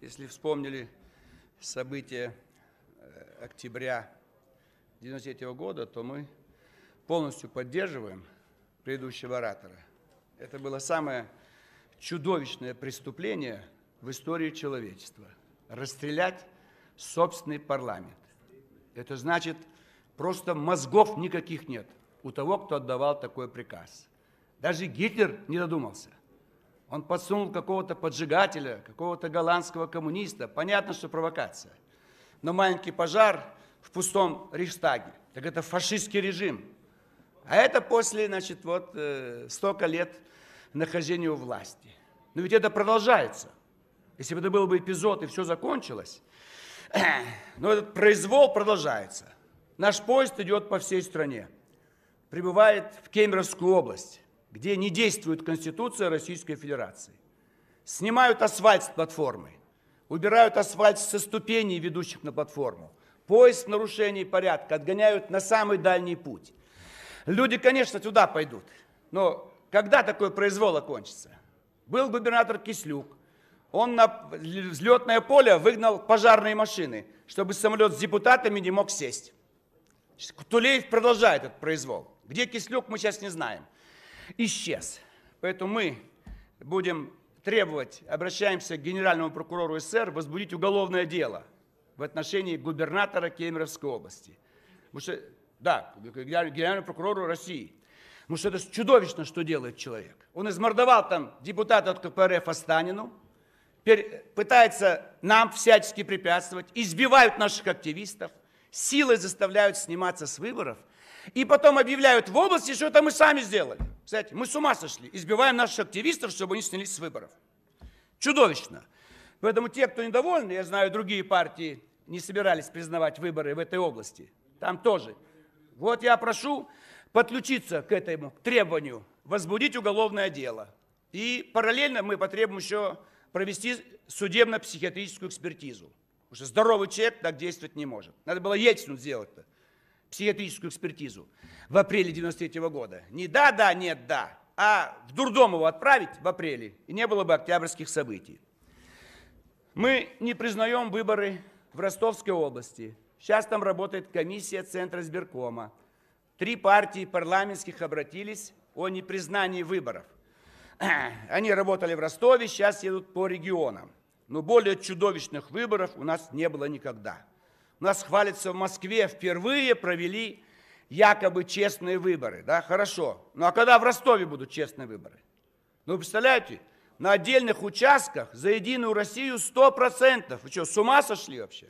Если вспомнили события октября 1993 года, то мы полностью поддерживаем предыдущего оратора. Это было самое чудовищное преступление в истории человечества. Расстрелять собственный парламент. Это значит, просто мозгов никаких нет у того, кто отдавал такой приказ. Даже Гитлер не додумался. Он подсунул какого-то поджигателя, какого-то голландского коммуниста. Понятно, что провокация. Но маленький пожар в пустом Рейхстаге, так это фашистский режим. А это после, значит, вот столько лет нахождения у власти. Но ведь это продолжается. Если бы это был бы эпизод и все закончилось, но этот произвол продолжается. Наш поезд идет по всей стране, прибывает в Кемеровскую область, где не действует Конституция Российской Федерации. Снимают асфальт с платформы, убирают асфальт со ступеней, ведущих на платформу. Поезд в нарушении порядка отгоняют на самый дальний путь. Люди, конечно, туда пойдут, но когда такой произвол окончится? Был губернатор Кислюк, он на взлетное поле выгнал пожарные машины, чтобы самолет с депутатами не мог сесть. Тулеев продолжает этот произвол. Где Кислюк, мы сейчас не знаем. Исчез. Поэтому мы будем требовать, обращаемся к генеральному прокурору СССР, возбудить уголовное дело в отношении губернатора Кемеровской области. Потому что, да, генеральному прокурору России. Потому что это чудовищно, что делает человек. Он измордовал там депутата от КПРФ Останину, пытается нам всячески препятствовать, избивают наших активистов, силой заставляют сниматься с выборов, и потом объявляют в области, что это мы сами сделали. Кстати, мы с ума сошли, избиваем наших активистов, чтобы они снялись с выборов. Чудовищно. Поэтому те, кто недовольны, я знаю, другие партии не собирались признавать выборы в этой области. Там тоже. Вот я прошу подключиться к этому требованию, возбудить уголовное дело. И параллельно мы потребуем еще провести судебно-психиатрическую экспертизу. Потому что здоровый человек так действовать не может. Надо было Ельцину сделать-то. Психиатрическую экспертизу в апреле 1993 года. Не да, нет, да, а в дурдом его отправить в апреле, и не было бы октябрьских событий. Мы не признаем выборы в Ростовской области. Сейчас там работает комиссия Центра избиркома. 3 партии парламентских обратились о непризнании выборов. Они работали в Ростове, сейчас едут по регионам. Но более чудовищных выборов у нас не было никогда. У нас, хвалится, в Москве впервые провели якобы честные выборы. Да, хорошо. Ну а когда в Ростове будут честные выборы? Ну, вы представляете, на отдельных участках за Единую Россию 100%. Вы что, с ума сошли вообще?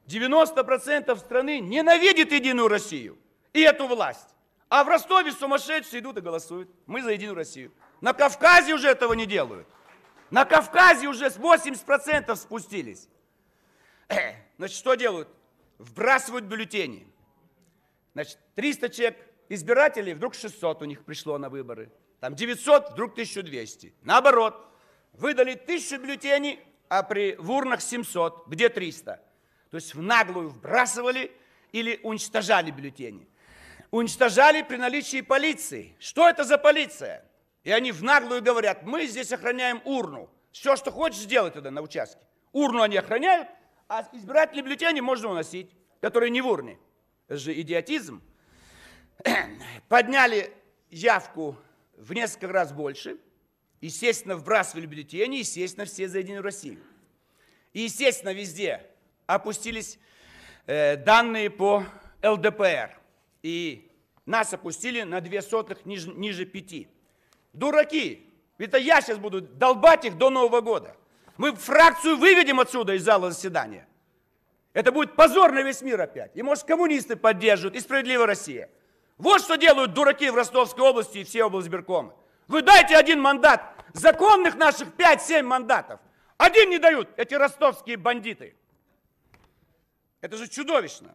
90% страны ненавидит Единую Россию и эту власть. А в Ростове сумасшедшие идут и голосуют. Мы за Единую Россию. На Кавказе уже этого не делают. На Кавказе уже 80% спустились. Значит, что делают? Вбрасывают бюллетени. Значит, 300 человек избирателей, вдруг 600 у них пришло на выборы. Там 900, вдруг 1200. Наоборот, выдали 1000 бюллетеней, а в урнах 700. Где 300? То есть в наглую вбрасывали или уничтожали бюллетени. Уничтожали при наличии полиции. Что это за полиция? И они в наглую говорят, мы здесь охраняем урну. Все, что хочешь, сделай туда на участке. Урну они охраняют, а избирательные бюллетени можно уносить, которые не в урне. Это же идиотизм. Подняли явку в несколько раз больше. Естественно, вбрасывали бюллетени, естественно, все за Единую Россию. И, естественно, везде опустились данные по ЛДПР. И нас опустили на 0,02 ниже 5. Дураки! Это я сейчас буду долбать их до Нового года. Мы фракцию выведем отсюда из зала заседания. Это будет позор на весь мир опять. И, может, коммунисты поддержат, и «Справедливая Россия». Вот что делают дураки в Ростовской области и все облсбиркомы. Вы дайте 1 мандат. Законных наших 5-7 мандатов. 1 не дают эти ростовские бандиты. Это же чудовищно.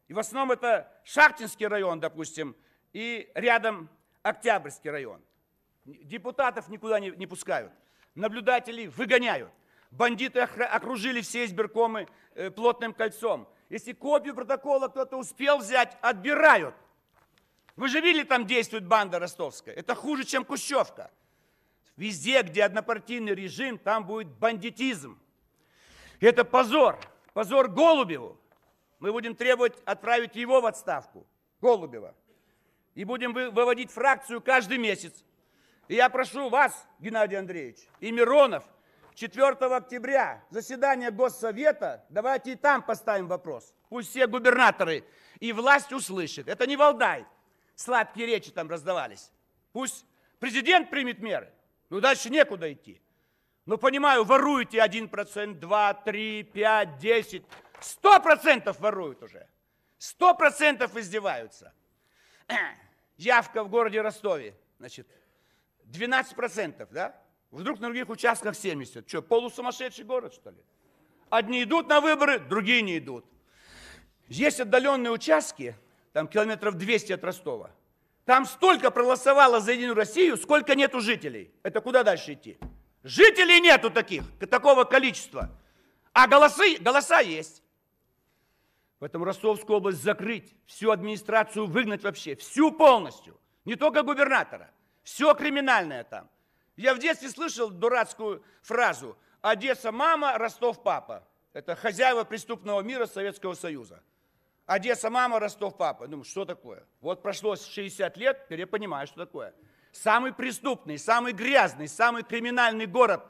И в основном это Шахтинский район, допустим, и рядом Октябрьский район. Депутатов никуда не пускают. Наблюдателей выгоняют. Бандиты окружили все избиркомы плотным кольцом. Если копию протокола кто-то успел взять, отбирают. Вы же видели, там действует банда ростовская. Это хуже, чем Кущевка. Везде, где однопартийный режим, там будет бандитизм. Это позор. Позор Голубеву. Мы будем требовать отправить его в отставку, Голубева. И будем выводить фракцию каждый месяц. И я прошу вас, Геннадий Андреевич, и Миронов, 4 октября, заседание Госсовета, давайте и там поставим вопрос. Пусть все губернаторы и власть услышат. Это не Валдай. Сладкие речи там раздавались. Пусть президент примет меры. Ну, дальше некуда идти. Ну, понимаю, воруете 1%, 2, 3, 5, 10. 100% воруют уже. 100% издеваются. Явка в городе Ростове, значит, 12%, да? Вдруг на других участках 70%. Что, полусумасшедший город, что ли? Одни идут на выборы, другие не идут. Есть отдаленные участки, там километров 200 от Ростова. Там столько проголосовало за Единую Россию, сколько нету жителей. Это куда дальше идти? Жителей нету такого количества. А голоса есть. Поэтому Ростовскую область закрыть, всю администрацию выгнать вообще, всю полностью. Не только губернатора, все криминальное там. Я в детстве слышал дурацкую фразу «Одесса мама, Ростов папа». Это хозяева преступного мира Советского Союза. Одесса мама, Ростов папа. Думаю, что такое? Вот прошло 60 лет, теперь я понимаю, что такое. Самый преступный, самый грязный, самый криминальный город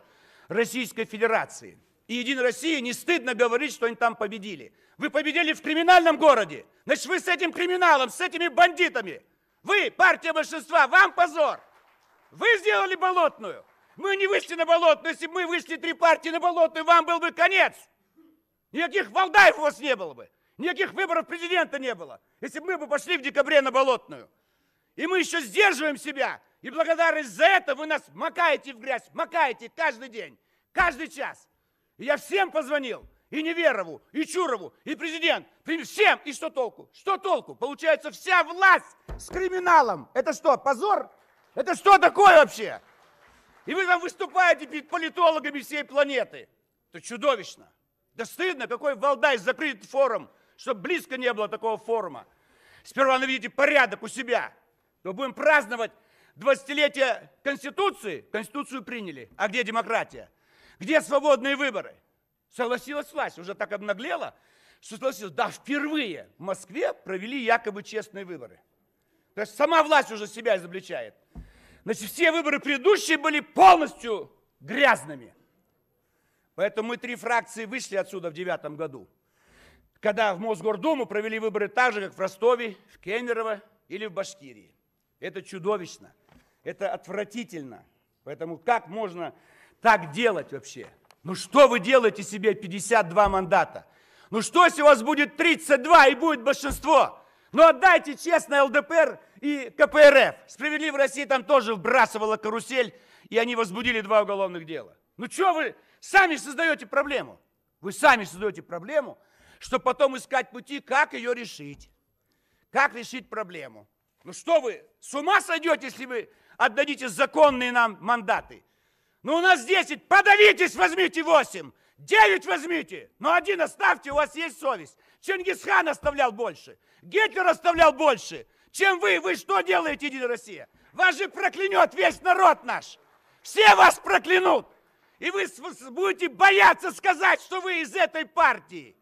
Российской Федерации. И Единой России не стыдно говорить, что они там победили. Вы победили в криминальном городе. Значит, вы с этим криминалом, с этими бандитами. Вы, партия большинства, вам позор. Вы сделали Болотную. Мы не вышли на Болотную. Если бы мы вышли 3 партии на Болотную, вам был бы конец. Никаких Валдаев у вас не было бы. Никаких выборов президента не было. Если бы мы пошли в декабре на Болотную. И мы еще сдерживаем себя. И благодарность за это вы нас макаете в грязь. Макаете каждый день, каждый час. И я всем позвонил. И Неверову, и Чурову, и президент. Всем. И что толку? Что толку? Получается, вся власть с криминалом. Это что, позор? Это что такое вообще? И вы там выступаете перед политологами всей планеты. Это чудовищно. Да стыдно, какой Валдай закрыт форум, чтобы близко не было такого форума. Сперва наведите порядок у себя. То будем праздновать 20-летие Конституции. Конституцию приняли. А где демократия? Где свободные выборы? Согласилась власть, уже так обнаглела, что согласилась. Да, впервые в Москве провели якобы честные выборы. То есть сама власть уже себя изобличает. Значит, все выборы предыдущие были полностью грязными. Поэтому мы 3 фракции вышли отсюда в 2009 году. Когда в Мосгордуму провели выборы так же, как в Ростове, в Кемерово или в Башкирии. Это чудовищно. Это отвратительно. Поэтому как можно так делать вообще? Ну что вы делаете себе 52 мандата? Ну что, если у вас будет 32 и будет большинство? Ну отдайте честно ЛДПР и КПРФ. Справедливая Россия там тоже вбрасывала карусель, и они возбудили 2 уголовных дела. Ну что вы сами создаете проблему? Вы сами создаете проблему, чтобы потом искать пути, как ее решить. Как решить проблему? Ну что вы, с ума сойдете, если вы отдадите законные нам мандаты? Ну у нас 10, подавитесь, возьмите 8, 9 возьмите, но 1 оставьте, у вас есть совесть. Чингисхан оставлял больше, Гитлер оставлял больше, чем вы. Вы что делаете, Единая Россия? Вас же проклянет весь народ наш. Все вас проклянут. И вы будете бояться сказать, что вы из этой партии.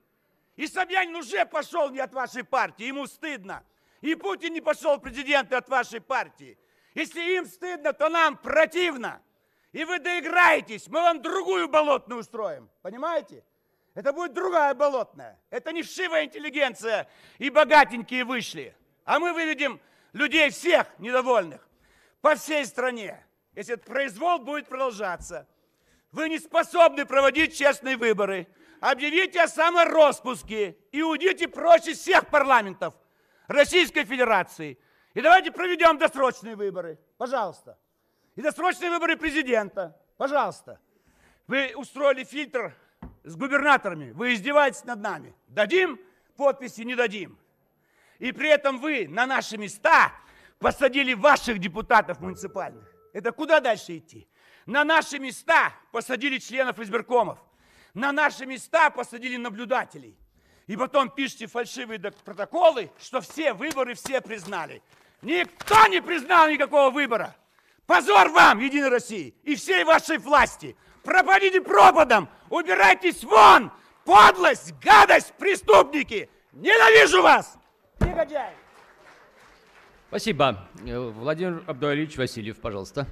И Собянин уже пошел не от вашей партии, ему стыдно. И Путин не пошел в президенты от вашей партии. Если им стыдно, то нам противно. И вы доиграетесь, мы вам другую Болотную устроим. Понимаете? Это будет другая Болотная. Это не вшивая интеллигенция и богатенькие вышли. А мы выведем людей всех недовольных по всей стране. Если этот произвол будет продолжаться. Вы не способны проводить честные выборы. Объявите о самороспуске и уйдите прочь из всех парламентов Российской Федерации. И давайте проведем досрочные выборы. Пожалуйста. И досрочные выборы президента. Пожалуйста. Вы устроили фильтр с губернаторами. Вы издеваетесь над нами. Дадим подписи, не дадим. И при этом вы на наши места посадили ваших депутатов муниципальных. Это куда дальше идти? На наши места посадили членов избиркомов. На наши места посадили наблюдателей. И потом пишите фальшивые протоколы, что все выборы все признали. Никто не признал никакого выбора. Позор вам, Единой России, и всей вашей власти. пропадите пропадом! Убирайтесь вон! Подлость, гадость, преступники! Ненавижу вас! Негодяи! Спасибо. Владимир Абдуалиевич Васильев, пожалуйста.